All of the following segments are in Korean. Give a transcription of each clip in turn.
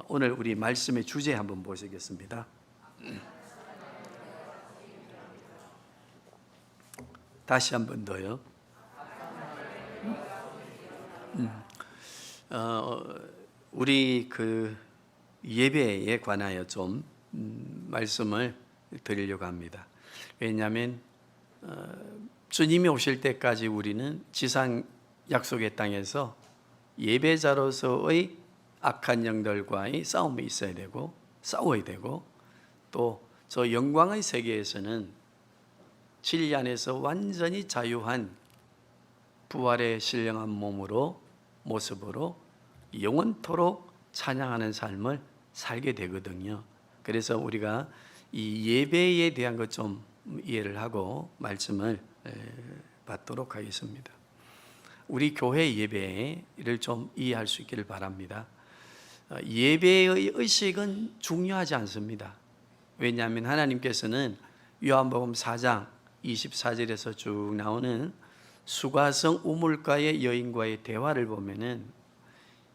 오늘 우리 말씀의 주제 한번 보시겠습니다. 다시 한 번 더요. 우리 예배에 관하여 좀 말씀을 드리려고 합니다. 왜냐하면 주님이 오실 때까지 우리는 지상 약속의 땅에서 예배자로서의 악한 영들과의 싸움이 있어야 되고 싸워야 되고, 또 저 영광의 세계에서는 진리 안에서 완전히 자유한 부활의 신령한 몸으로, 모습으로 영원토록 찬양하는 삶을 살게 되거든요. 그래서 우리가 이 예배에 대한 것 좀 이해를 하고 말씀을 받도록 하겠습니다. 우리 교회 예배를 좀 이해할 수 있기를 바랍니다. 예배의 의식은 중요하지 않습니다. 왜냐하면 하나님께서는 요한복음 4장 24절에서 쭉 나오는 수가성 우물가의 여인과의 대화를 보면은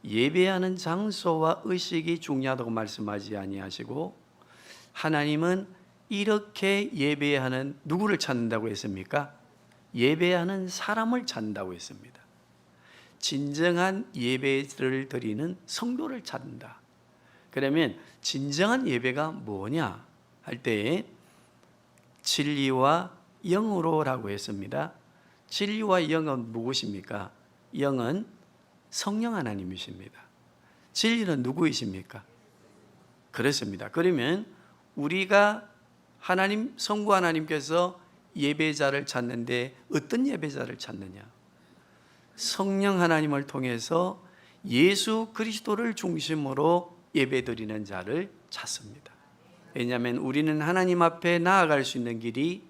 예배하는 장소와 의식이 중요하다고 말씀하지 아니하시고, 하나님은 이렇게 예배하는 누구를 찾는다고 했습니까? 예배하는 사람을 찾는다고 했습니다. 진정한 예배를 드리는 성도를 찾는다. 그러면 진정한 예배가 뭐냐 할 때에 진리와 영으로라고 했습니다. 진리와 영은 무엇입니까? 영은 성령 하나님이십니다. 진리는 누구이십니까? 그렇습니다. 그러면 우리가 성부 하나님께서 예배자를 찾는데 어떤 예배자를 찾느냐? 성령 하나님을 통해서 예수 그리스도를 중심으로 예배드리는 자를 찾습니다. 왜냐하면 우리는 하나님 앞에 나아갈 수 있는 길이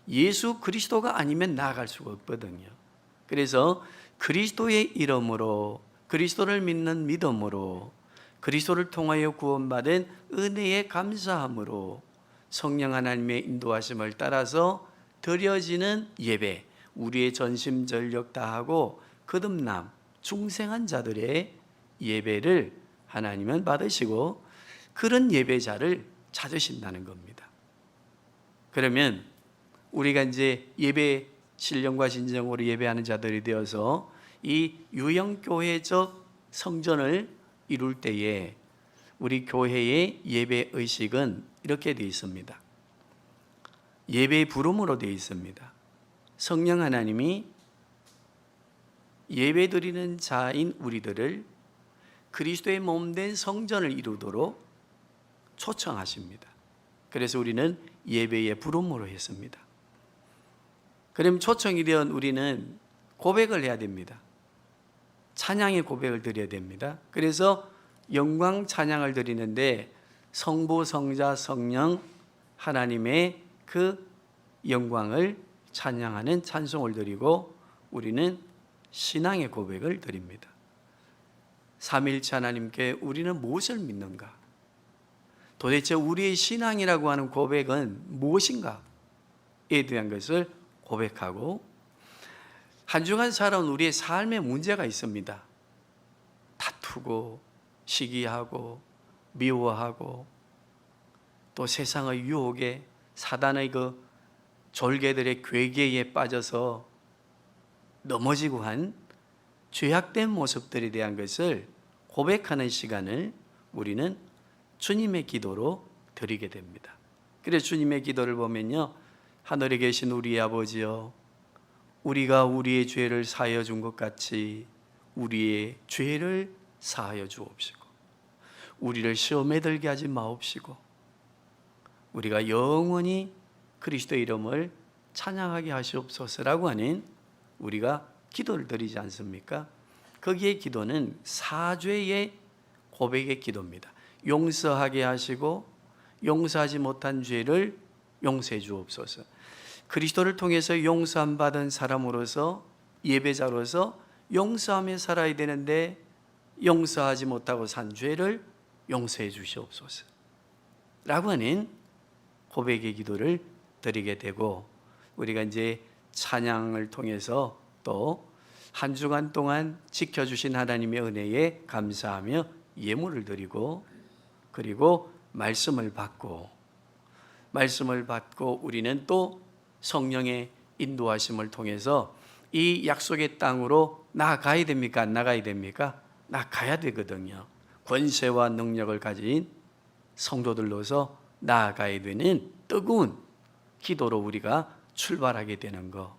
예수 그리스도가 아니면 나아갈 수가 없거든요. 그래서 그리스도의 이름으로, 그리스도를 믿는 믿음으로, 그리스도를 통하여 구원받은 은혜에 감사함으로 성령 하나님의 인도하심을 따라서 드려지는 예배, 우리의 전심전력 다하고 거듭남, 중생한 자들의 예배를 하나님은 받으시고 그런 예배자를 찾으신다는 겁니다. 그러면 우리가 이제 예배 신령과 진정으로 예배하는 자들이 되어서 이 유형교회적 성전을 이룰 때에 우리 교회의 예배 의식은 이렇게 되어 있습니다. 예배 부름으로 되어 있습니다. 성령 하나님이 예배 드리는 자인 우리들을 그리스도의 몸된 성전을 이루도록 초청하십니다. 그래서 우리는 예배의 부름으로 했습니다. 그럼 초청이 된 우리는 고백을 해야 됩니다. 찬양의 고백을 드려야 됩니다. 그래서 영광 찬양을 드리는데 성부, 성자, 성령 하나님의 그 영광을 찬양하는 찬송을 드리고 우리는 신앙의 고백을 드립니다. 삼위일체 하나님께 우리는 무엇을 믿는가? 도대체 우리의 신앙이라고 하는 고백은 무엇인가에 대한 것을 고백하고, 한 주간 살아온 우리의 삶에 문제가 있습니다. 다투고 시기하고 미워하고 또 세상의 유혹에, 사단의 그 졸개들의 괴계에 빠져서 넘어지고 한 죄악된 모습들에 대한 것을 고백하는 시간을 우리는 주님의 기도로 드리게 됩니다. 그래서 주님의 기도를 보면요, 하늘에 계신 우리 아버지여, 우리가 우리의 죄를 사하여 준 것 같이 우리의 죄를 사하여 주옵시고 우리를 시험에 들게 하지 마옵시고 우리가 영원히 그리스도의 이름을 찬양하게 하시옵소서라고 하는 우리가 기도를 드리지 않습니까? 거기에 기도는 사죄의 고백의 기도입니다. 용서하게 하시고 용서하지 못한 죄를 용서해 주옵소서. 그리스도를 통해서 용서함 받은 사람으로서, 예배자로서 용서하며 살아야 되는데 용서하지 못하고 산 죄를 용서해 주시옵소서 라고 하는 고백의 기도를 드리게 되고, 우리가 이제 찬양을 통해서 또 한 주간 동안 지켜주신 하나님의 은혜에 감사하며 예물을 드리고 그리고 말씀을 받고 우리는 또 성령의 인도하심을 통해서 이 약속의 땅으로 나아가야 됩니까? 안 나가야 됩니까? 나아가야 되거든요. 권세와 능력을 가진 성도들로서 나아가야 되는 뜨거운 기도로 우리가 출발하게 되는 거.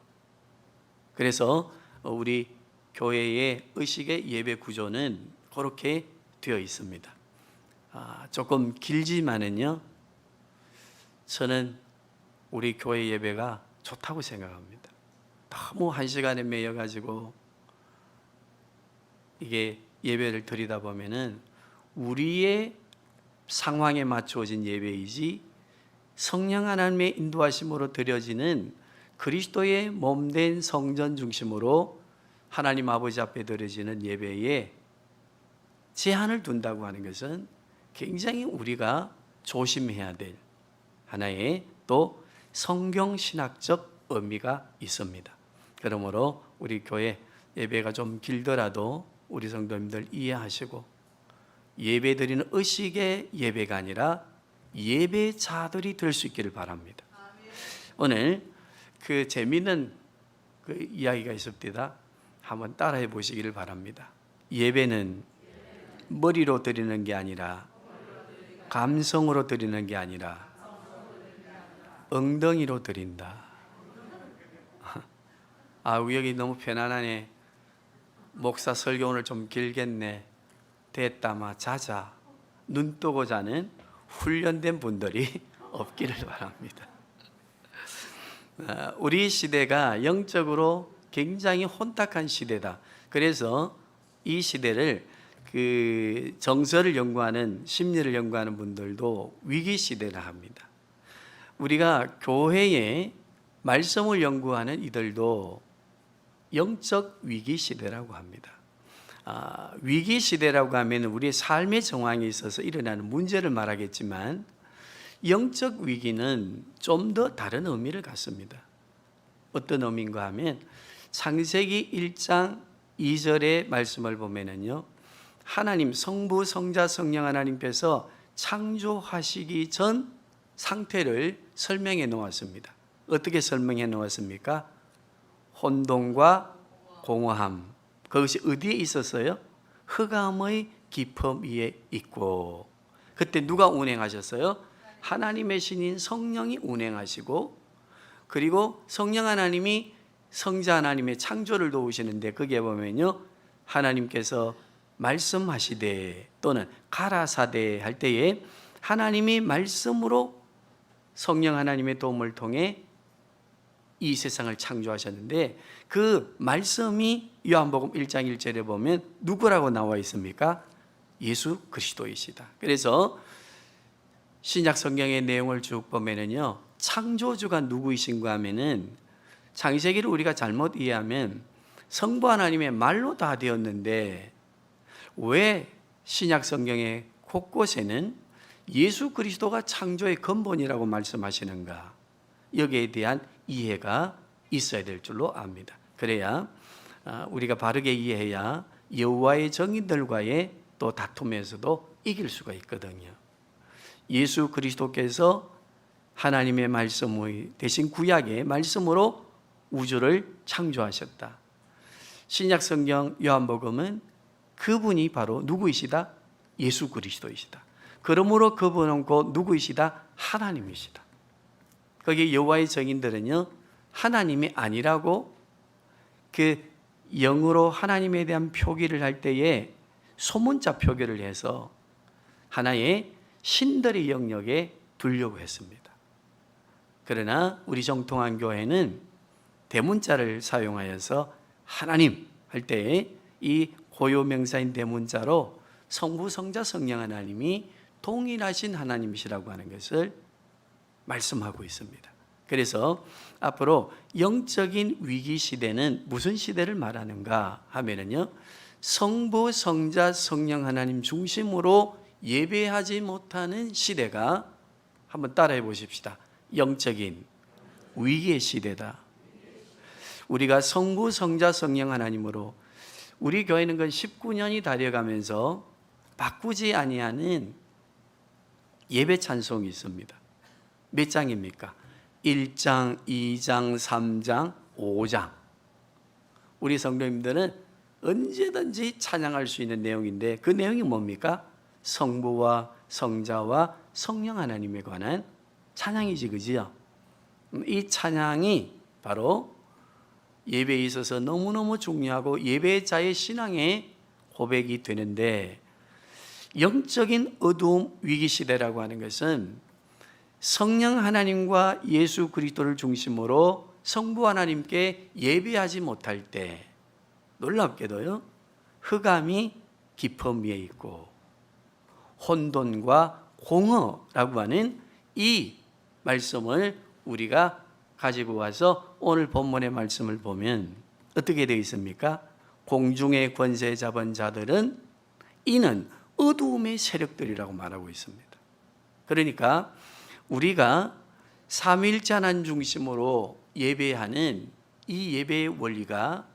그래서 우리 교회의 의식의 예배 구조는 그렇게 되어 있습니다. 조금 길지만은요, 저는 우리 교회 예배가 좋다고 생각합니다. 너무 한 시간에 매여가지고 이게 예배를 드리다 보면은 우리의 상황에 맞추어진 예배이지 성령 하나님의 인도하심으로 드려지는 그리스도의 몸된 성전 중심으로 하나님 아버지 앞에 드려지는 예배에 제한을 둔다고 하는 것은 굉장히 우리가 조심해야 될 하나의 또 성경신학적 의미가 있습니다. 그러므로 우리 교회 예배가 좀 길더라도 우리 성도님들 이해하시고 예배 드리는 의식의 예배가 아니라 예배자들이 될 수 있기를 바랍니다. 오늘 그 재미있는 그 이야기가 있습니다. 한번 따라해 보시기를 바랍니다. 예배는 머리로 드리는 게 아니라 감성으로 드리는 게 아니라 엉덩이로 드린다. 여기 너무 편안하네. 목사 설교 오늘 좀 길겠네. 됐다마 자자. 눈 뜨고 자는 훈련된 분들이 없기를 바랍니다. 우리 시대가 영적으로 굉장히 혼탁한 시대다. 그래서 이 시대를 그 정서를 연구하는 심리를 연구하는 분들도 위기 시대라 합니다. 우리가 교회에 말씀을 연구하는 이들도 영적 위기 시대라고 합니다. 위기 시대라고 하면 우리의 삶의 정황에 있어서 일어나는 문제를 말하겠지만 영적 위기는 좀 더 다른 의미를 갖습니다. 어떤 의미인가 하면 창세기 1장 2절의 말씀을 보면은요, 하나님 성부 성자 성령 하나님께서 창조하시기 전 상태를 설명해 놓았습니다. 어떻게 설명해 놓았습니까? 혼돈과 공허함. 그것이 어디에 있었어요? 흑암의 깊음 위에 있고, 그때 누가 운행하셨어요? 하나님의 신인 성령이 운행하시고, 그리고 성령 하나님이 성자 하나님의 창조를 도우시는데 거기에 보면요, 하나님께서 말씀하시되 또는 가라사대 할 때에 하나님이 말씀으로 성령 하나님의 도움을 통해 이 세상을 창조하셨는데 그 말씀이 요한복음 1장 1절에 보면 누구라고 나와 있습니까? 예수 그리스도이시다. 그래서 신약 성경의 내용을 쭉 보면은요, 창조주가 누구이신가 하면은 창세기를 우리가 잘못 이해하면 성부 하나님의 말로 다 되었는데 왜 신약 성경의 곳곳에는 예수 그리스도가 창조의 근본이라고 말씀하시는가? 여기에 대한 이해가 있어야 될 줄로 압니다. 그래야 우리가 바르게 이해해야 여호와의 정인들과의 또 다툼에서도 이길 수가 있거든요. 예수 그리스도께서 하나님의 말씀의 대신 구약의 말씀으로 우주를 창조하셨다. 신약 성경 요한복음은 그분이 바로 누구이시다? 예수 그리스도이시다. 그러므로 그분은 곧 누구이시다? 하나님이시다. 거기에 여호와의 정인들은요, 하나님이 아니라고 그 영으로 하나님에 대한 표기를 할 때에 소문자 표기를 해서 하나의 신들의 영역에 두려고 했습니다. 그러나 우리 정통한 교회는 대문자를 사용하여서 하나님 할 때에 이 고유명사인 대문자로 성부 성자 성령 하나님이 동일하신 하나님이시라고 하는 것을 말씀하고 있습니다. 그래서 앞으로 영적인 위기 시대는 무슨 시대를 말하는가 하면은요, 성부 성자 성령 하나님 중심으로 예배하지 못하는 시대가, 한번 따라해 보십시다. 영적인 위기의 시대다. 우리가 성부 성자 성령 하나님으로, 우리 교회는 그 19년이 달려가면서 바꾸지 아니하는 예배 찬송이 있습니다. 몇 장입니까? 1장, 2장, 3장, 5장. 우리 성도님들은 언제든지 찬양할 수 있는 내용인데 그 내용이 뭡니까? 성부와 성자와 성령 하나님에 관한 찬양이지, 그지요? 이 찬양이 바로 예배에 있어서 너무너무 중요하고 예배자의 신앙의 고백이 되는데, 영적인 어두움 위기 시대라고 하는 것은 성령 하나님과 예수 그리스도를 중심으로 성부 하나님께 예배하지 못할 때 놀랍게도요, 흑암이 깊음 위에 있고 혼돈과 공허라고 하는 이 말씀을 우리가 가지고 와서 오늘 본문의 말씀을 보면 어떻게 되어 있습니까? 공중의 권세 잡은 자들은 이는 어두움의 세력들이라고 말하고 있습니다. 그러니까 우리가 삼위일체 하나님 중심으로 예배하는 이 예배의 원리가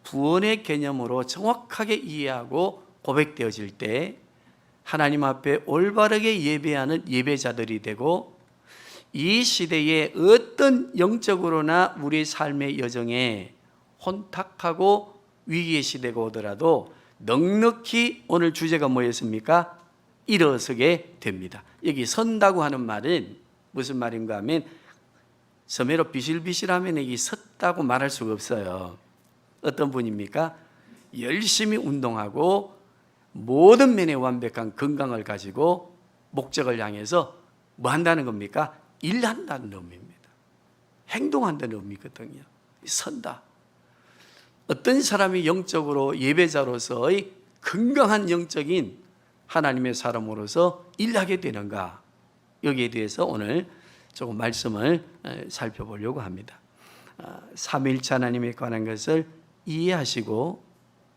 구원의 개념으로 정확하게 이해하고 고백되어질 때 하나님 앞에 올바르게 예배하는 예배자들이 되고, 이 시대에 어떤 영적으로나 우리 삶의 여정에 혼탁하고 위기의 시대가 오더라도 넉넉히, 오늘 주제가 뭐였습니까? 일어서게 됩니다. 여기 선다고 하는 말은 무슨 말인가 하면, 서매로 비실비실하면 여기 섰다고 말할 수가 없어요. 어떤 분입니까? 열심히 운동하고 모든 면에 완벽한 건강을 가지고 목적을 향해서 뭐 한다는 겁니까? 일한다는 의미입니다. 행동한다는 의미거든요. 선다. 어떤 사람이 영적으로 예배자로서의 건강한 영적인 하나님의 사람으로서 일하게 되는가, 여기에 대해서 오늘 조금 말씀을 살펴보려고 합니다. 삼위일체 하나님에 관한 것을 이해하시고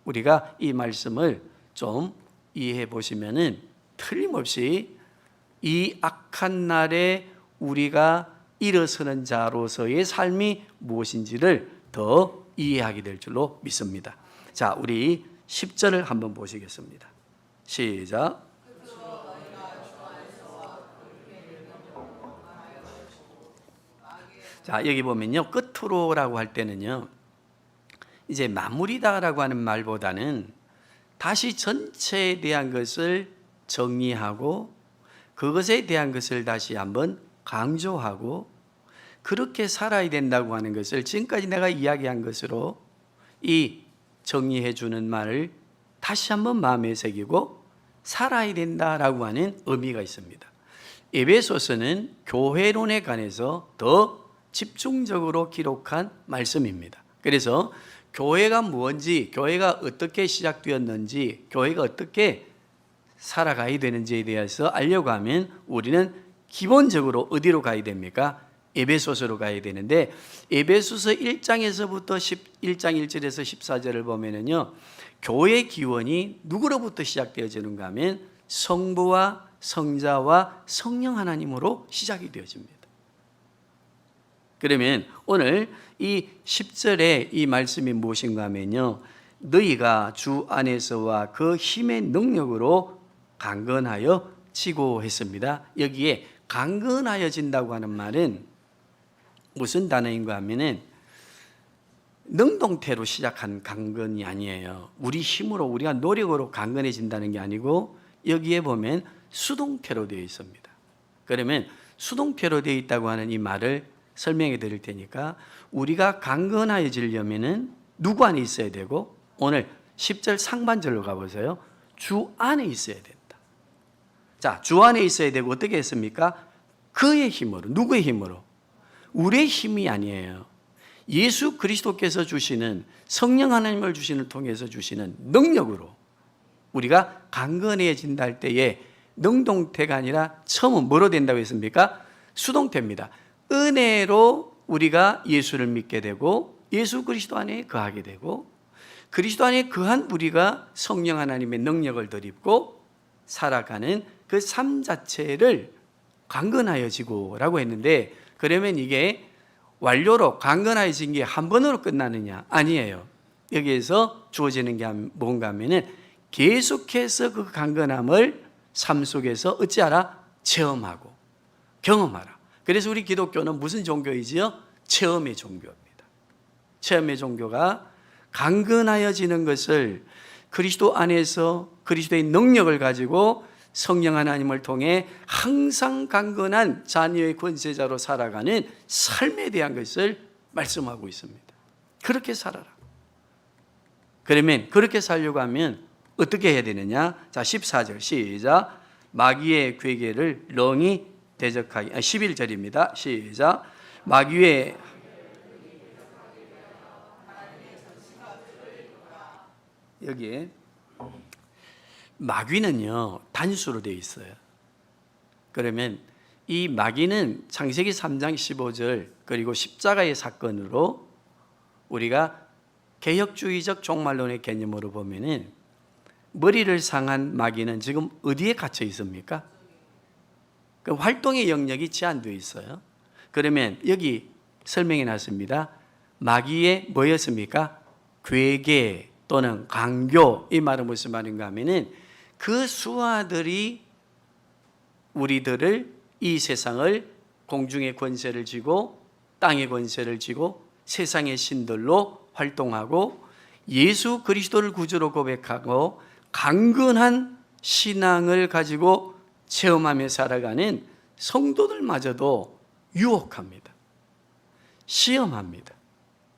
우리가 이 말씀을 좀 이해해 보시면은 틀림없이 이 악한 날에 우리가 일어서는 자로서의 삶이 무엇인지를 더 이해하게 될 줄로 믿습니다. 자, 우리 10절을 한번 보시겠습니다. 시작. 자, 여기 보면요, 끝으로라고 할 때는요, 이제 마무리다라고 하는 말보다는 다시 전체에 대한 것을 정리하고 그것에 대한 것을 다시 한번 강조하고 그렇게 살아야 된다고 하는 것을 지금까지 내가 이야기한 것으로 이 정리해 주는 말을 다시 한번 마음에 새기고 살아야 된다라고 하는 의미가 있습니다. 에베소서는 교회론에 관해서 더 집중적으로 기록한 말씀입니다. 그래서 교회가 뭔지, 교회가 어떻게 시작되었는지, 교회가 어떻게 살아가야 되는지에 대해서 알려고 하면 우리는 기본적으로 어디로 가야 됩니까? 에베소서로 가야 되는데, 에베소서 1장에서부터 1장 1절에서 14절을 보면은요, 교회 기원이 누구로부터 시작되어지는가 하면 성부와 성자와 성령 하나님으로 시작이 되어집니다. 그러면 오늘 이 10절에 이 말씀이 무엇인가 하면요, 너희가 주 안에서와 그 힘의 능력으로 강건하여 지고 했습니다. 여기에 강건하여진다고 하는 말은 무슨 단어인가 하면은 능동태로 시작한 강건이 아니에요. 우리 힘으로, 우리가 노력으로 강건해진다는 게 아니고 여기에 보면 수동태로 되어 있습니다. 그러면 수동태로 되어 있다고 하는 이 말을 설명해 드릴 테니까, 우리가 강건해지려면은 누구 안에 있어야 되고, 오늘 10절 상반절로 가보세요. 주 안에 있어야 된다. 자, 주 안에 있어야 되고 어떻게 했습니까? 그의 힘으로. 누구의 힘으로? 우리의 힘이 아니에요. 예수 그리스도께서 주시는, 성령 하나님을 주시는 통해서 주시는 능력으로 우리가 강건해진다 할 때에 능동태가 아니라 처음은 뭐로 된다고 했습니까? 수동태입니다. 은혜로 우리가 예수를 믿게 되고 예수 그리스도 안에 거하게 되고, 그리스도 안에 거한 우리가 성령 하나님의 능력을 덧입고 살아가는 그 삶 자체를 강건하여지고 라고 했는데, 그러면 이게 완료로 강건해진 게 한 번으로 끝나느냐? 아니에요. 여기에서 주어지는 게 뭔가 하면은 계속해서 그 강건함을 삶 속에서 어찌하라? 체험하고 경험하라. 그래서 우리 기독교는 무슨 종교이지요? 체험의 종교입니다. 체험의 종교가 강건하여지는 것을 그리스도 안에서 그리스도의 능력을 가지고 성령 하나님을 통해 항상 강건한 자녀의 권세자로 살아가는 삶에 대한 것을 말씀하고 있습니다. 그렇게 살아라. 그러면 그렇게 살려고 하면 어떻게 해야 되느냐? 자, 14절 시작. 마귀의 괴계를 능히 대적하기. 11절입니다. 시작. 마귀의 여기에 마귀는요 단수로 되어 있어요. 그러면 이 마귀는 창세기 3장 15절 그리고 십자가의 사건으로 우리가 개혁주의적 종말론의 개념으로 보면은 머리를 상한 마귀는 지금 어디에 갇혀 있습니까? 그 활동의 영역이 제한되어 있어요. 그러면 여기 설명해 놨습니다. 마귀의 뭐였습니까? 괴계 또는 강교. 이 말은 무슨 말인가 하면은 그 수하들이 우리들을 이 세상을 공중의 권세를 쥐고 땅의 권세를 쥐고 세상의 신들로 활동하고 예수 그리스도를 구주로 고백하고 강건한 신앙을 가지고 체험하며 살아가는 성도들마저도 유혹합니다. 시험합니다.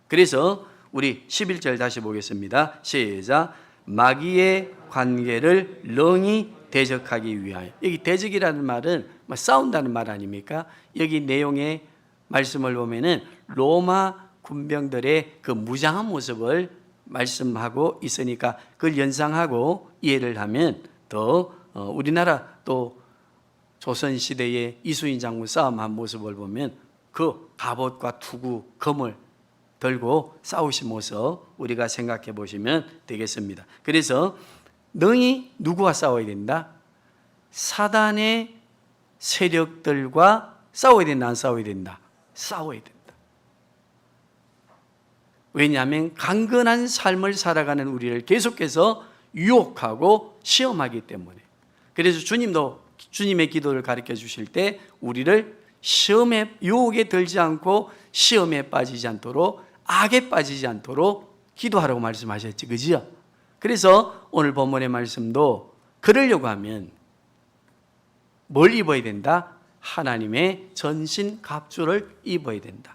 그래서 우리 11절 다시 보겠습니다. 시작. 마귀의 관계를 능히 대적하기 위하여. 여기 대적이라는 말은 싸운다는 말 아닙니까? 여기 내용의 말씀을 보면은 로마 군병들의 그 무장한 모습을 말씀하고 있으니까 그걸 연상하고 이해를 하면 더 우리나라 또 조선시대의 이순신 장군 싸움한 모습을 보면 그 갑옷과 투구, 검을 들고 싸우신 모습 우리가 생각해 보시면 되겠습니다. 그래서 능히 누구와 싸워야 된다? 사단의 세력들과 싸워야 된다, 안 싸워야 된다? 싸워야 된다. 왜냐하면 강건한 삶을 살아가는 우리를 계속해서 유혹하고 시험하기 때문에. 그래서 주님도 주님의 기도를 가르쳐 주실 때 우리를 시험에 유혹에 들지 않고 시험에 빠지지 않도록 악에 빠지지 않도록 기도하라고 말씀하셨지, 그지요? 그래서 오늘 본문의 말씀도 그러려고 하면 뭘 입어야 된다? 하나님의 전신 갑주를 입어야 된다.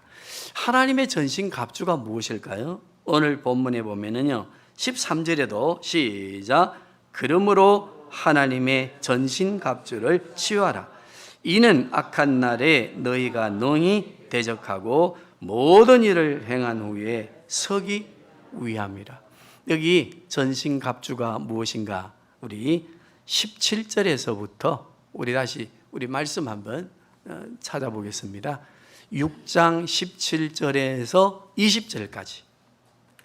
하나님의 전신 갑주가 무엇일까요? 오늘 본문에 보면은요 13절에도 시작. 그러므로 하나님의 전신 갑주를 취하라. 이는 악한 날에 너희가 능히 대적하고 모든 일을 행한 후에 서기 위함이라. 여기 전신 갑주가 무엇인가? 우리 17절에서부터 우리 말씀 한번 찾아보겠습니다. 6장 17절에서 20절까지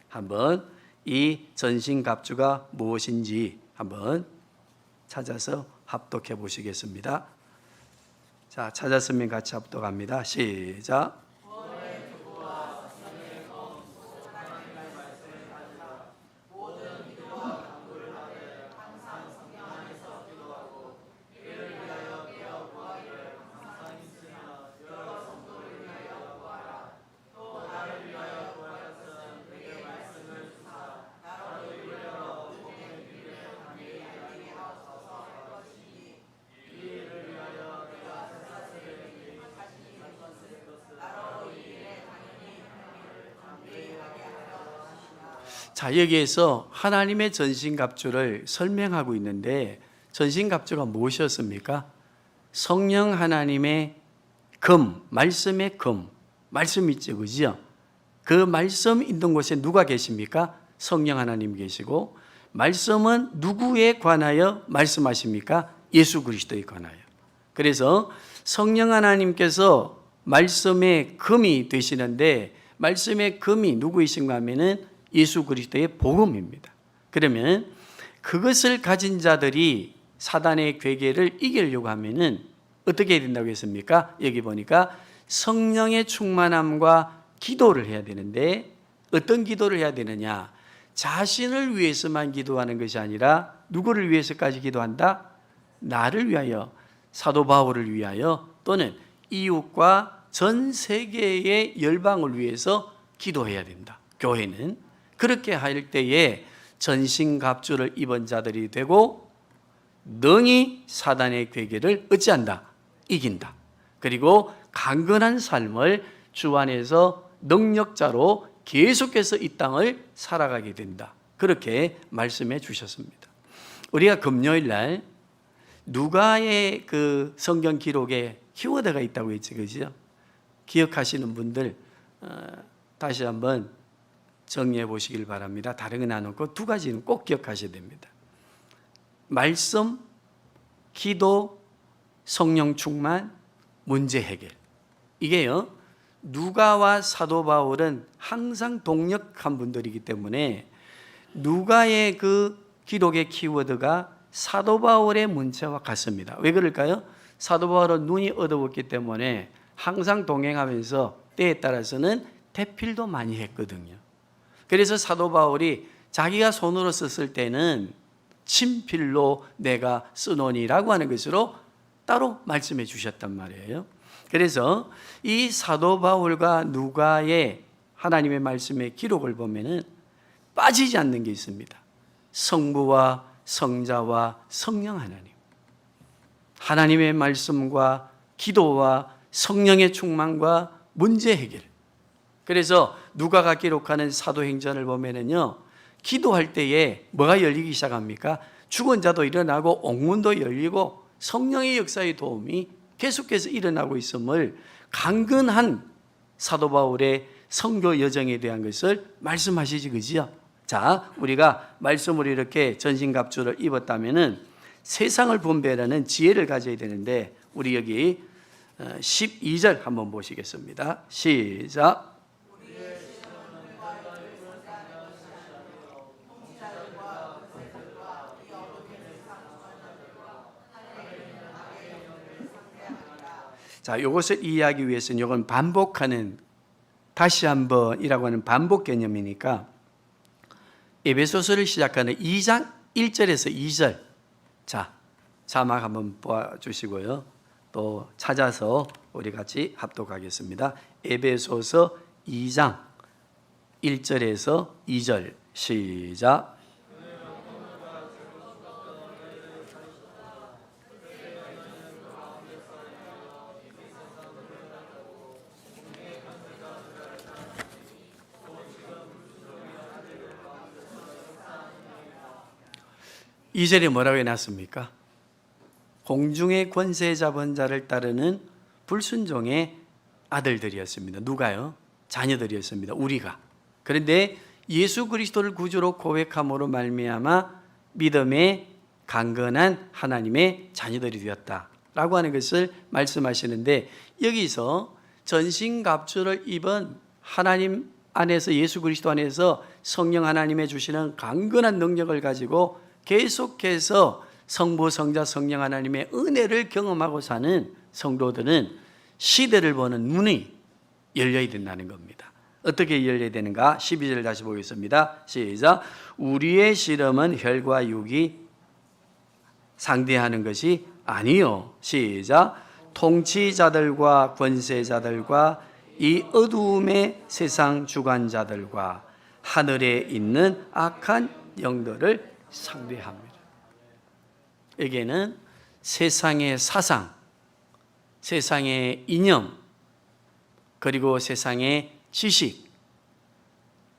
한번 이 전신 갑주가 무엇인지 한번 찾아서 합독해 보시겠습니다. 자, 찾았으면 같이 합독합니다. 시작. 자, 여기에서 하나님의 전신갑주를 설명하고 있는데 전신갑주가 무엇이었습니까? 성령 하나님의 금, 말씀의 금, 말씀 있죠, 그죠? 그 말씀 있는 곳에 누가 계십니까? 성령 하나님 계시고 말씀은 누구에 관하여 말씀하십니까? 예수 그리스도에 관하여. 그래서 성령 하나님께서 말씀의 금이 되시는데 말씀의 금이 누구이신가 하면은 예수 그리스도의 복음입니다. 그러면 그것을 가진 자들이 사단의 괴계를 이기려고 하면은 어떻게 해야 된다고 했습니까? 여기 보니까 성령의 충만함과 기도를 해야 되는데 어떤 기도를 해야 되느냐? 자신을 위해서만 기도하는 것이 아니라 누구를 위해서까지 기도한다? 나를 위하여, 사도 바울을 위하여, 또는 이웃과 전 세계의 열방을 위해서 기도해야 된다. 교회는 그렇게 할 때에 전신갑주를 입은 자들이 되고 능히 사단의 괴계를 어찌한다? 이긴다. 그리고 강건한 삶을 주 안에서 능력자로 계속해서 이 땅을 살아가게 된다. 그렇게 말씀해 주셨습니다. 우리가 금요일 날 누가의 그 성경 기록에 키워드가 있다고 했지, 그죠? 기억하시는 분들 다시 한번 정리해 보시길 바랍니다. 다른 건 안 없고 두 가지는 꼭 기억하셔야 됩니다. 말씀, 기도, 성령 충만, 문제 해결. 이게요, 누가와 사도 바울은 항상 동력한 분들이기 때문에 누가의 그 기록의 키워드가 사도 바울의 문체와 같습니다. 왜 그럴까요? 사도 바울은 눈이 어두웠기 때문에 항상 동행하면서 때에 따라서는 대필도 많이 했거든요. 그래서 사도 바울이 자기가 손으로 썼을 때는 친필로 내가 쓰노니라고 하는 것으로 따로 말씀해 주셨단 말이에요. 그래서 이 사도 바울과 누가의 하나님의 말씀의 기록을 보면은 빠지지 않는 게 있습니다. 성부와 성자와 성령 하나님. 하나님의 말씀과 기도와 성령의 충만과 문제 해결. 그래서 누가가 기록하는 사도행전을 보면은요, 기도할 때에 뭐가 열리기 시작합니까? 죽은 자도 일어나고 옥문도 열리고 성령의 역사의 도움이 계속해서 일어나고 있음을 강건한 사도 바울의 선교 여정에 대한 것을 말씀하시지, 그지요? 자, 우리가 말씀으로 이렇게 전신갑주를 입었다면은 세상을 분별하는 지혜를 가져야 되는데, 우리 여기 12절 한번 보시겠습니다. 시작. 자, 이것을 이해하기 위해서는 이건 반복하는, 다시 한번이라고 하는 반복 개념이니까 에베소서를 시작하는 2장 1절에서 2절, 자, 자막 한번 보아주시고요. 또 찾아서 우리 같이 합독하겠습니다. 에베소서 2장 1절에서 2절 시작. 이 절에 뭐라고 해놨습니까? 공중의 권세 잡은 자를 따르는 불순종의 아들들이었습니다. 누가요? 자녀들이었습니다. 우리가. 그런데 예수 그리스도를 구주로 고백함으로 말미암아 믿음의 강건한 하나님의 자녀들이 되었다라고 하는 것을 말씀하시는데, 여기서 전신갑주를 입은 하나님 안에서, 예수 그리스도 안에서 성령 하나님의 주시는 강건한 능력을 가지고 계속해서 성부, 성자, 성령 하나님의 은혜를 경험하고 사는 성도들은 시대를 보는 눈이 열려야 된다는 겁니다. 어떻게 열려야 되는가? 12절 다시 보겠습니다. 시작. 우리의 씨름은 혈과 육이 상대하는 것이 아니요. 시작. 통치자들과 권세자들과 이 어두움의 세상 주관자들과 하늘에 있는 악한 영들을 상대합니다. 여기에는 세상의 사상, 세상의 이념, 그리고 세상의 지식,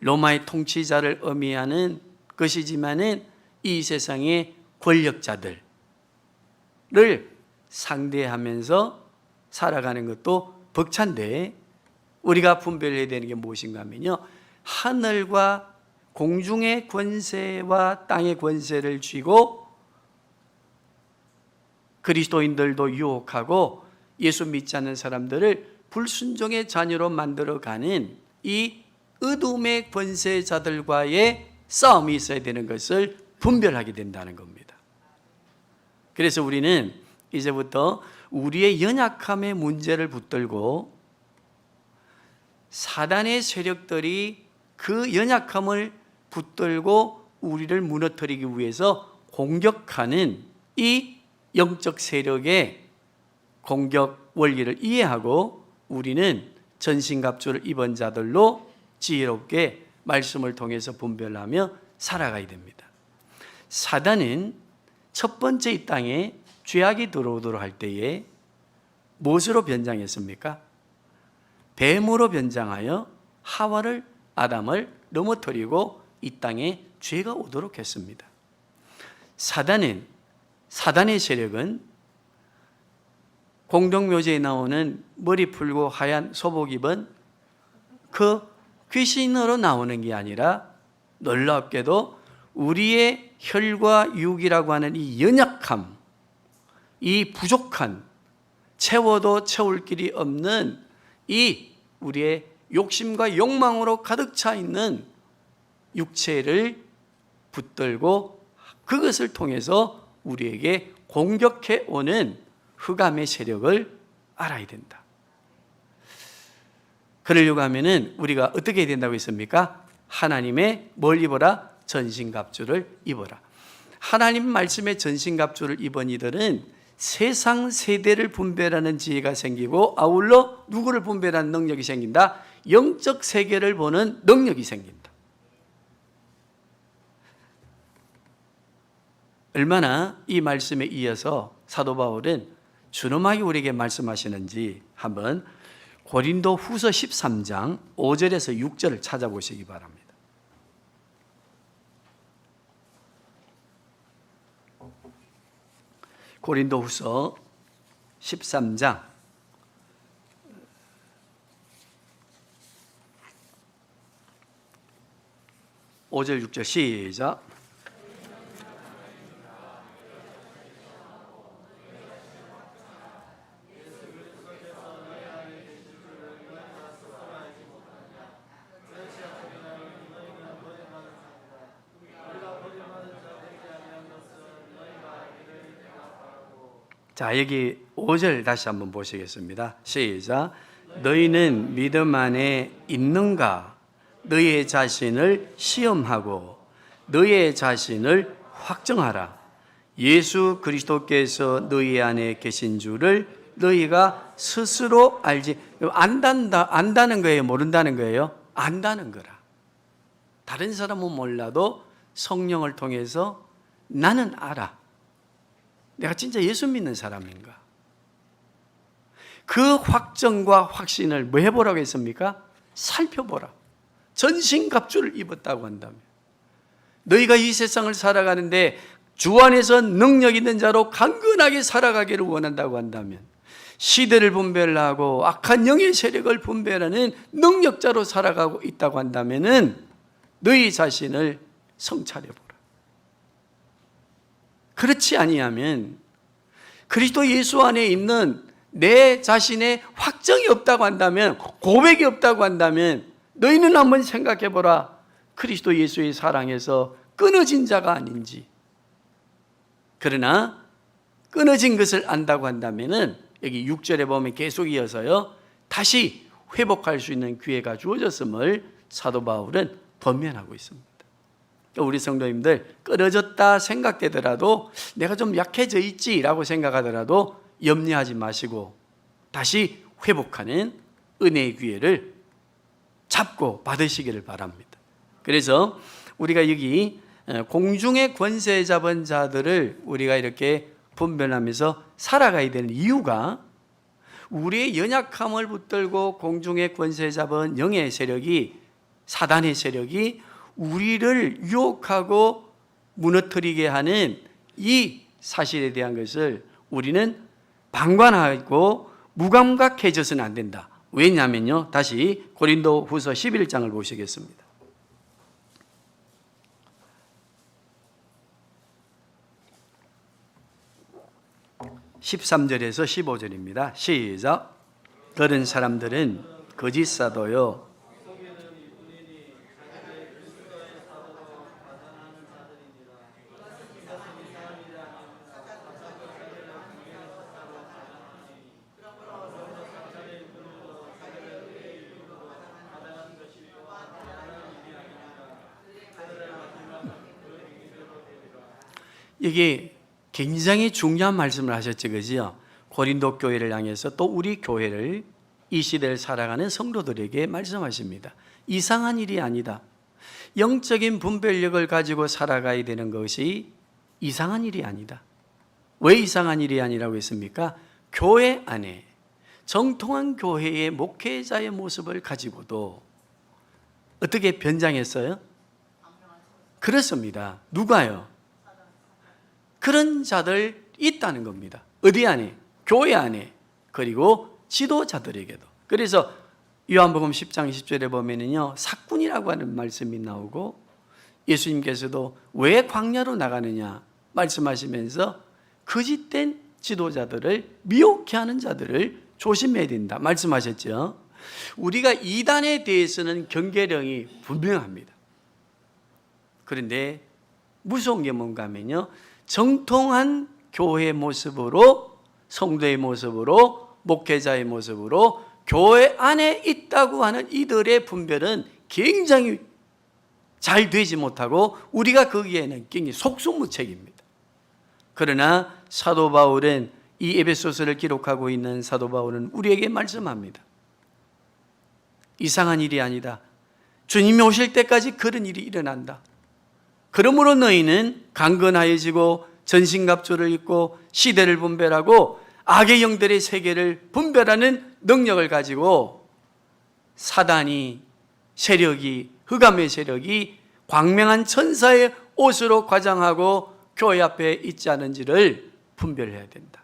로마의 통치자를 의미하는 것이지만은 이 세상의 권력자들을 상대하면서 살아가는 것도 벅찬데, 우리가 분별해야 되는 게 무엇인가 하면요, 하늘과 공중의 권세와 땅의 권세를 쥐고 그리스도인들도 유혹하고 예수 믿지 않는 사람들을 불순종의 자녀로 만들어가는 이 어둠의 권세자들과의 싸움이 있어야 되는 것을 분별하게 된다는 겁니다. 그래서 우리는 이제부터 우리의 연약함의 문제를 붙들고 사단의 세력들이 그 연약함을 붙들고 우리를 무너뜨리기 위해서 공격하는 이 영적 세력의 공격 원리를 이해하고 우리는 전신갑주를 입은 자들로 지혜롭게 말씀을 통해서 분별하며 살아가야 됩니다. 사단은 첫 번째 이 땅에 죄악이 들어오도록 할 때에 무엇으로 변장했습니까? 뱀으로 변장하여 하와를, 아담을 넘어뜨리고 이 땅에 죄가 오도록 했습니다. 사단의 세력은 공동묘지에 나오는 머리 풀고 하얀 소복 입은 그 귀신으로 나오는 게 아니라 놀랍게도 우리의 혈과 육이라고 하는 이 연약함, 이 부족한, 채워도 채울 길이 없는 이 우리의 욕심과 욕망으로 가득 차 있는 육체를 붙들고 그것을 통해서 우리에게 공격해 오는 흑암의 세력을 알아야 된다. 그러려고 하면은 우리가 어떻게 해야 된다고 했습니까? 하나님의 뭘 입어라? 전신갑주를 입어라. 하나님 말씀의 전신갑주를 입은 이들은 세상 세대를 분별하는 지혜가 생기고 아울러 누구를 분별하는 능력이 생긴다? 영적 세계를 보는 능력이 생긴다. 얼마나 이 말씀에 이어서 사도 바울은 준엄하게 우리에게 말씀하시는지 한번 고린도 후서 13장 5절에서 6절을 찾아보시기 바랍니다. 고린도 후서 13장 5절 6절 시작. 자, 여기 5절 다시 한번 보시겠습니다. 시작. 너희는 믿음 안에 있는가? 너희의 자신을 시험하고 너희의 자신을 확정하라. 예수 그리스도께서 너희 안에 계신 줄을 너희가 스스로 알지. 안다는 거예요? 모른다는 거예요? 안다는 거라. 다른 사람은 몰라도 성령을 통해서 나는 알아. 내가 진짜 예수 믿는 사람인가? 그 확정과 확신을 뭐 해보라고 했습니까? 살펴보라. 전신갑주를 입었다고 한다면, 너희가 이 세상을 살아가는데 주 안에서 능력 있는 자로 강건하게 살아가기를 원한다고 한다면, 시대를 분별하고 악한 영의 세력을 분별하는 능력자로 살아가고 있다고 한다면은 너희 자신을 성찰해보라. 그렇지 아니하면 그리스도 예수 안에 있는 내 자신의 확정이 없다고 한다면, 고백이 없다고 한다면 너희는 한번 생각해보라. 그리스도 예수의 사랑에서 끊어진 자가 아닌지. 그러나 끊어진 것을 안다고 한다면 여기 6절에 보면 계속 이어서요, 다시 회복할 수 있는 기회가 주어졌음을 사도 바울은 번면하고 있습니다. 우리 성도님들, 끊어졌다 생각되더라도, 내가 좀 약해져 있지라고 생각하더라도 염려하지 마시고 다시 회복하는 은혜의 기회를 잡고 받으시기를 바랍니다. 그래서 우리가 여기 공중의 권세 잡은 자들을 우리가 이렇게 분별하면서 살아가야 되는 이유가, 우리의 연약함을 붙들고 공중의 권세 잡은 영의 세력이, 사단의 세력이 우리를 유혹하고 무너뜨리게 하는 이 사실에 대한 것을 우리는 방관하고 무감각해져서는 안 된다. 왜냐하면요, 다시 고린도 후서 11장을 보시겠습니다. 13절에서 15절입니다. 시작. 다른 사람들은 거짓 사도요, 이게 굉장히 중요한 말씀을 하셨죠, 그죠? 고린도 교회를 향해서 또 우리 교회를, 이 시대를 살아가는 성도들에게 말씀하십니다. 이상한 일이 아니다. 영적인 분별력을 가지고 살아가야 되는 것이 이상한 일이 아니다. 왜 이상한 일이 아니라고 했습니까? 교회 안에 정통한 교회의 목회자의 모습을 가지고도 어떻게 변장했어요? 그렇습니다. 누가요? 그런 자들 있다는 겁니다. 어디 안에? 교회 안에. 그리고 지도자들에게도. 그래서 요한복음 10장 10절에 보면은요, 사꾼이라고 하는 말씀이 나오고, 예수님께서도 왜 광야로 나가느냐 말씀하시면서 거짓된 지도자들을, 미혹해 하는 자들을 조심해야 된다 말씀하셨죠. 우리가 이단에 대해서는 경계령이 분명합니다. 그런데 무서운 게 뭔가 하면요, 정통한 교회의 모습으로, 성도의 모습으로, 목회자의 모습으로 교회 안에 있다고 하는 이들의 분별은 굉장히 잘 되지 못하고 우리가 거기에는 굉장히 속수무책입니다. 그러나 사도 바울은, 이 에베소서를 기록하고 있는 사도 바울은 우리에게 말씀합니다. 이상한 일이 아니다. 주님이 오실 때까지 그런 일이 일어난다. 그러므로 너희는 강건하여지고 전신갑주를 입고 시대를 분별하고 악의 영들의 세계를 분별하는 능력을 가지고 사단이, 세력이, 흑암의 세력이 광명한 천사의 옷으로 과장하고 교회 앞에 있지 않은지를 분별해야 된다.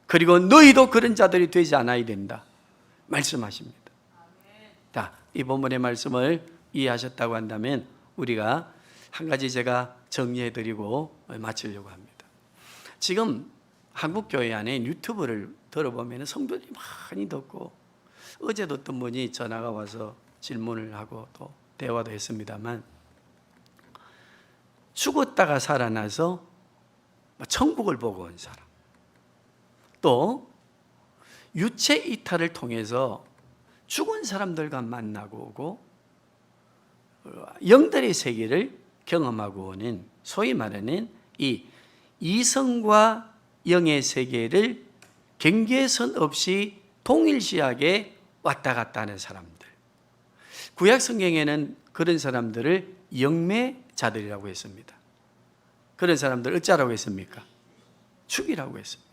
그리고 너희도 그런 자들이 되지 않아야 된다 말씀하십니다. 자, 이 본문의 말씀을 이해하셨다고 한다면 우리가 한 가지 제가 정리해드리고 마치려고 합니다. 지금 한국 교회 안에 유튜브를 들어보면 성도들이 많이 듣고, 어제도 어떤 분이 전화가 와서 질문을 하고 또 대화도 했습니다만, 죽었다가 살아나서 천국을 보고 온 사람, 또 유체 이탈을 통해서 죽은 사람들과 만나고 오고 영들의 세계를 경험하고 오는, 소위 말하는 이 이성과 영의 세계를 경계선 없이 동일시하게 왔다 갔다 하는 사람들, 구약 성경에는 그런 사람들을 영매자들이라고 했습니다. 그런 사람들 어쩌라고 했습니까? 죽이라고 했습니다.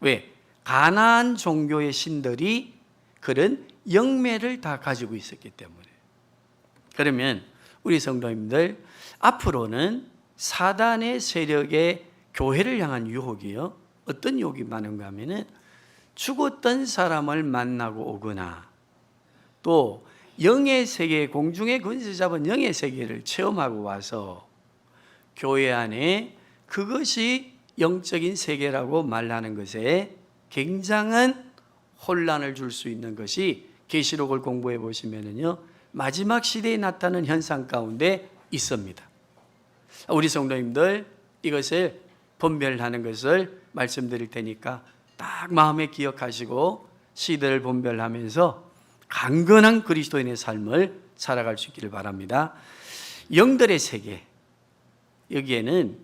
왜? 가나안 종교의 신들이 그런 영매를 다 가지고 있었기 때문에. 그러면 우리 성도님들, 앞으로는 사단의 세력의 교회를 향한 유혹이요, 어떤 유혹이 많은가 하면은 죽었던 사람을 만나고 오거나, 또 영의 세계, 공중의 권세 잡은 영의 세계를 체험하고 와서 교회 안에 그것이 영적인 세계라고 말하는 것에 굉장한 혼란을 줄 수 있는 것이, 계시록을 공부해 보시면은요, 마지막 시대에 나타나는 현상 가운데 있습니다. 우리 성도님들, 이것을 분별하는 것을 말씀드릴 테니까 딱 마음에 기억하시고 시대를 분별하면서 강건한 그리스도인의 삶을 살아갈 수 있기를 바랍니다. 영들의 세계, 여기에는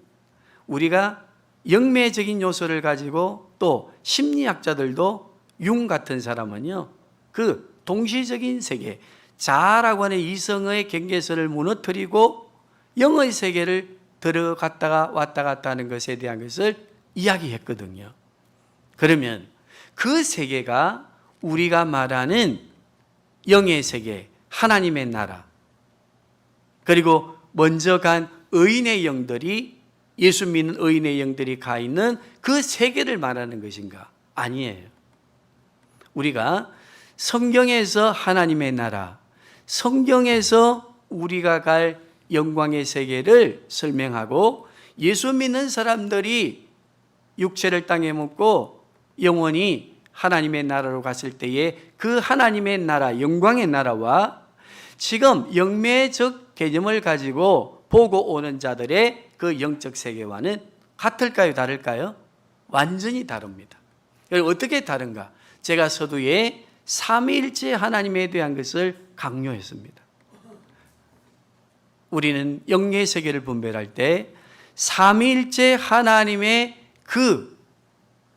우리가 영매적인 요소를 가지고, 또 심리학자들도 융 같은 사람은요, 그 동시적인 세계, 자아라고 하는 이성의 경계선을 무너뜨리고 영의 세계를 들어갔다가 왔다 갔다 하는 것에 대한 것을 이야기했거든요. 그러면 그 세계가 우리가 말하는 영의 세계, 하나님의 나라, 그리고 먼저 간 의인의 영들이, 예수 믿는 의인의 영들이 가 있는 그 세계를 말하는 것인가? 아니에요. 우리가 성경에서 하나님의 나라, 성경에서 우리가 갈 영광의 세계를 설명하고, 예수 믿는 사람들이 육체를 땅에 묻고 영원히 하나님의 나라로 갔을 때에 그 하나님의 나라, 영광의 나라와 지금 영매적 개념을 가지고 보고 오는 자들의 그 영적 세계와는 같을까요? 다를까요? 완전히 다릅니다. 어떻게 다른가? 제가 서두에 삼위일체 하나님에 대한 것을 강요했습니다. 우리는 영의 세계를 분별할 때 삼위일체 하나님의 그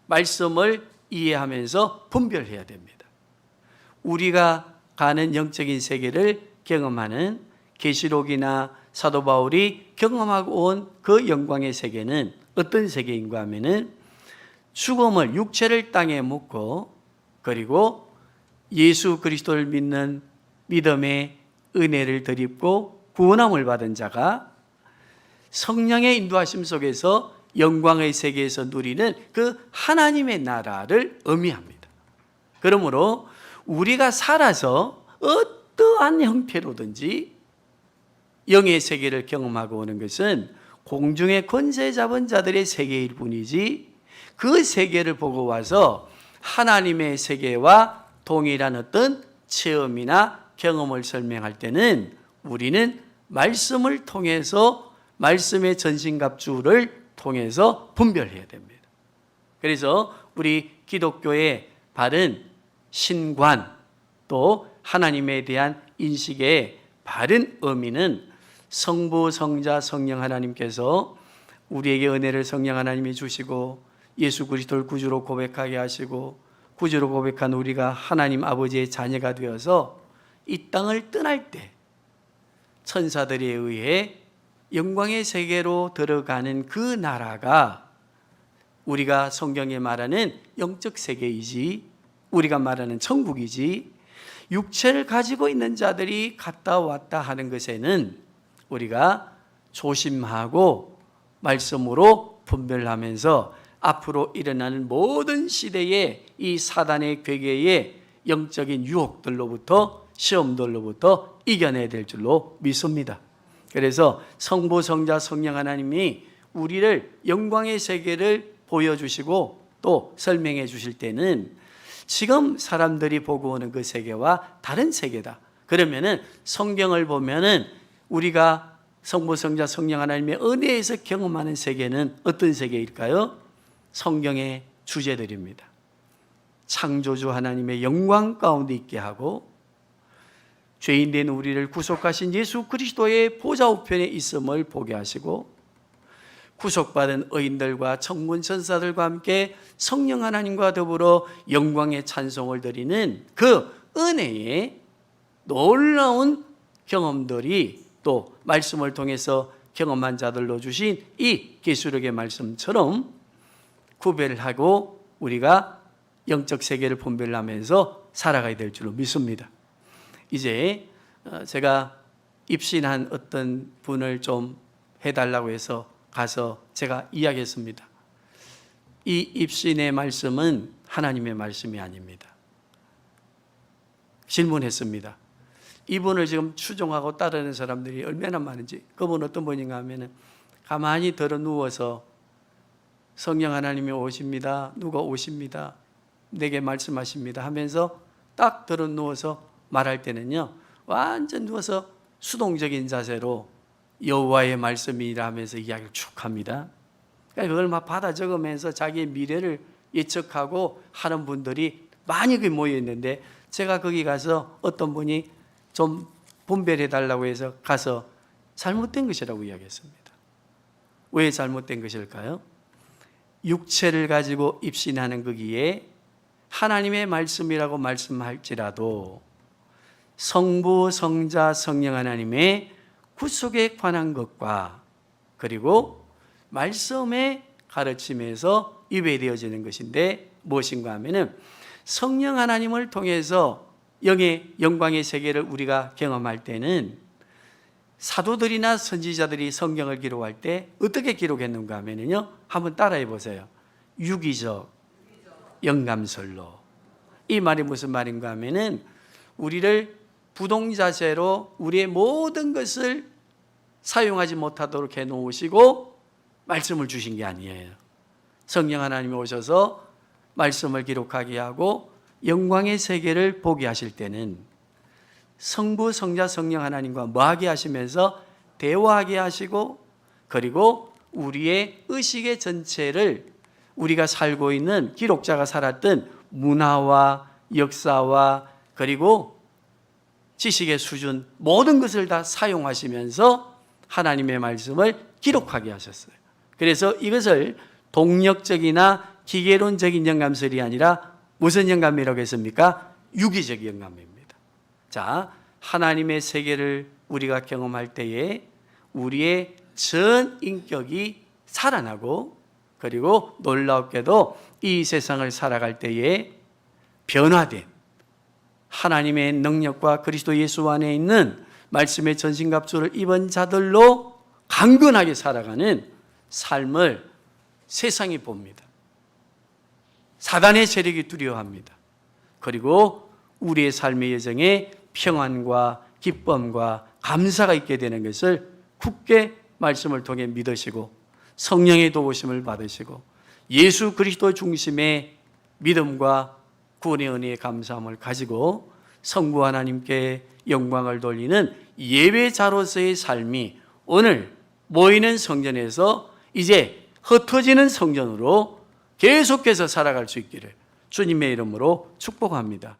말씀을 이해하면서 분별해야 됩니다. 우리가 가는 영적인 세계를 경험하는 계시록이나 사도 바울이 경험하고 온 그 영광의 세계는 어떤 세계인가 하면은 죽음을, 육체를 땅에 묻고, 그리고 예수 그리스도를 믿는 믿음의 은혜를 덧입고 구원함을 받은 자가 성령의 인도하심 속에서 영광의 세계에서 누리는 그 하나님의 나라를 의미합니다. 그러므로 우리가 살아서 어떠한 형태로든지 영의 세계를 경험하고 오는 것은 공중의 권세 잡은 자들의 세계일 뿐이지, 그 세계를 보고 와서 하나님의 세계와 동일한 어떤 체험이나 경험을 설명할 때는 우리는 말씀을 통해서, 말씀의 전신갑주를 통해서 분별해야 됩니다. 그래서 우리 기독교의 바른 신관, 또 하나님에 대한 인식의 바른 의미는 성부, 성자, 성령 하나님께서 우리에게 은혜를 성령 하나님이 주시고 예수 그리스도를 구주로 고백하게 하시고 구주로 고백한 우리가 하나님 아버지의 자녀가 되어서 이 땅을 떠날 때 천사들에 의해 영광의 세계로 들어가는 그 나라가 우리가 성경에 말하는 영적 세계이지, 우리가 말하는 천국이지, 육체를 가지고 있는 자들이 갔다 왔다 하는 것에는 우리가 조심하고 말씀으로 분별하면서 앞으로 일어나는 모든 시대의 이 사단의 괴계의 영적인 유혹들로부터, 시험들로부터 이겨내야 될 줄로 믿습니다. 그래서 성부, 성자, 성령 하나님이 우리를 영광의 세계를 보여주시고 또 설명해 주실 때는 지금 사람들이 보고 오는 그 세계와 다른 세계다. 그러면은 성경을 보면은 우리가 성부, 성자, 성령 하나님의 은혜에서 경험하는 세계는 어떤 세계일까요? 성경의 주제들입니다. 창조주 하나님의 영광 가운데 있게 하고 죄인 된 우리를 구속하신 예수 그리스도의 보좌 우편에 있음을 보게 하시고 구속받은 의인들과 천군 천사들과 함께 성령 하나님과 더불어 영광의 찬송을 드리는 그 은혜의 놀라운 경험들이 또 말씀을 통해서 경험한 자들로 주신 이 계시록의 말씀처럼 구별을 하고 우리가 영적 세계를 분별하면서 살아가야 될 줄로 믿습니다. 이제 제가 입신한 어떤 분을 좀 해달라고 해서 가서 제가 이야기했습니다. 이 입신의 말씀은 하나님의 말씀이 아닙니다. 질문했습니다. 이분을 지금 추종하고 따르는 사람들이 얼마나 많은지. 그분 어떤 분인가 하면 가만히 들어 누워서 성령 하나님이 오십니다, 누가 오십니다, 내게 말씀하십니다 하면서 딱 들어 누워서 말할 때는요, 완전 누워서 수동적인 자세로 여호와의 말씀이라 하면서 이야기를 쭉 합니다. 그러니까 그걸 막 받아 적으면서 자기의 미래를 예측하고 하는 분들이 많이 모여 있는데, 제가 거기 가서 어떤 분이 좀 분별해 달라고 해서 가서 잘못된 것이라고 이야기했습니다. 왜 잘못된 것일까요? 육체를 가지고 입신하는 거기에 하나님의 말씀이라고 말씀할지라도 성부, 성자, 성령 하나님의 구속에 관한 것과 그리고 말씀의 가르침에서 입에되어지는 것인데 무엇인가 하면은 성령 하나님을 통해서 영의 영광의 세계를 우리가 경험할 때는 사도들이나 선지자들이 성경을 기록할 때 어떻게 기록했는가 하면요, 한번 따라해 보세요. 유기적 영감설로. 이 말이 무슨 말인가 하면은 우리를 부동자세로 우리의 모든 것을 사용하지 못하도록 해놓으시고 말씀을 주신 게 아니에요. 성령 하나님이 오셔서 말씀을 기록하게 하고 영광의 세계를 보게 하실 때는 성부, 성자, 성령 하나님과 뭐하게 하시면서 대화하게 하시고, 그리고 우리의 의식의 전체를 우리가 살고 있는 기록자가 살았던 문화와 역사와 그리고 지식의 수준 모든 것을 다 사용하시면서 하나님의 말씀을 기록하게 하셨어요. 그래서 이것을 동력적이나 기계론적인 영감설이 아니라 무슨 영감이라고 했습니까? 유기적 영감입니다. 자, 하나님의 세계를 우리가 경험할 때에 우리의 전 인격이 살아나고, 그리고 놀랍게도 이 세상을 살아갈 때에 변화된 하나님의 능력과 그리스도 예수 안에 있는 말씀의 전신갑주를 입은 자들로 강건하게 살아가는 삶을 세상이 봅니다. 사단의 세력이 두려워합니다. 그리고 우리의 삶의 여정에 평안과 기쁨과 감사가 있게 되는 것을 굳게 말씀을 통해 믿으시고 성령의 도우심을 받으시고 예수 그리스도 중심의 믿음과 구원의 은혜의 감사함을 가지고 성부 하나님께 영광을 돌리는 예배자로서의 삶이 오늘 모이는 성전에서 이제 흩어지는 성전으로 계속해서 살아갈 수 있기를 주님의 이름으로 축복합니다.